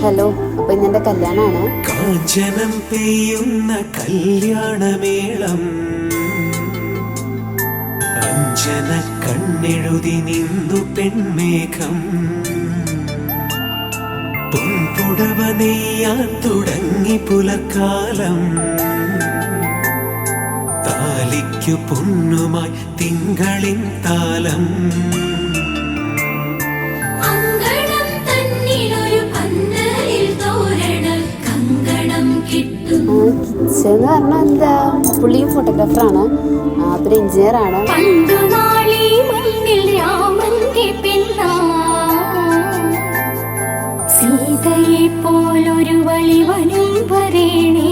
Hello, അപ്പൊ ഇന്നെന്റെ കല്യാണാണ്. കാഞ്ചനം പെയ്യുന്ന കല്യാണമേളം, അഞ്ജന കണ്ണെഴുതി നിന്നു പെൺമേഘം, പൊൻപുടവ നെയ്യാൻ തുടങ്ങി പുലർക്കാലം, താലിക്കു പൊന്നുമായി തിങ്കളിൻ താലം. കിച്ചൻ എന്ന് പറഞ്ഞാൽ എന്താ, പുള്ളിയും ഫോട്ടോഗ്രാഫറാണ്, പിന്നെ എഞ്ചിനീയറാണ്. സീതയെ പോലൊരു വളിവനും വരേണേ.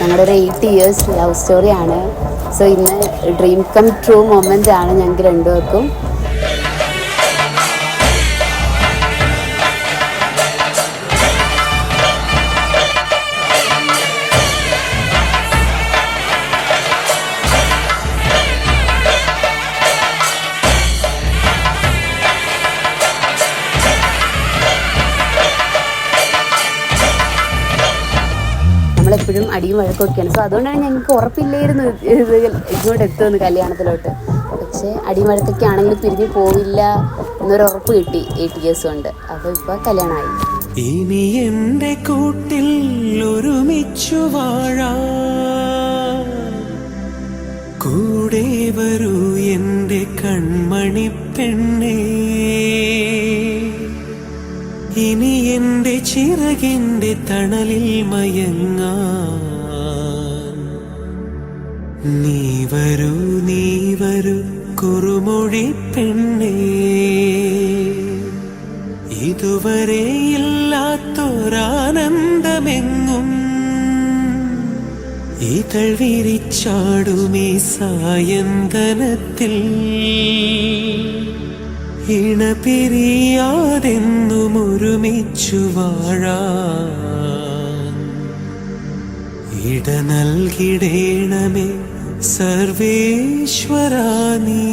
ഞങ്ങളുടെ ഒരു 8 years ലവ് സ്റ്റോറിയാണ്. സോ ഇന്ന് ഡ്രീം കം ട്രൂ മൊമെൻ്റ് ആണ് ഞങ്ങൾക്ക് രണ്ടുപേർക്കും. നമ്മളെപ്പോഴും അടിയും വഴക്കൊക്കെയാണ്. സോ അതുകൊണ്ടാണ് ഞങ്ങൾക്ക് ഉറപ്പില്ലായിരുന്നു ഇങ്ങോട്ട് എത്തുമെന്ന് കല്യാണത്തിലോട്ട്. പക്ഷേ അടിയും വഴക്കൊക്കെ ആണെങ്കിലും പിരിഞ്ഞു പോവില്ല എന്നൊരു ഉറപ്പ് കിട്ടി 8 years കൊണ്ട്. അപ്പോൾ ഇപ്പോൾ കല്യാണമായി. ഇനി എന്റെ കൂട്ടിൽ ഒരുമിച്ചു വാഴാൻ കൂടെ വരൂ എന്റെ കൺമണി പെണ്ണേ. ഇനി എന്റെ ചിറകിന്റെ തണലിൽ മയങ്ങാൻ നീ വരൂ കുറുമൊഴി പെണ്ണേ. ഇതുവരെ ഇല്ലാത്തൊരാനന്ദമെങ്ങും ഇതൾ വിരിച്ചാടുമീ സായന്തനത്തിൽ, ഇണപിരിയാതെന്നും ഒരുമിച്ചു വാഴാൻ ഇട നൽകിടേണമേ സർവേശ്വരാ നീ.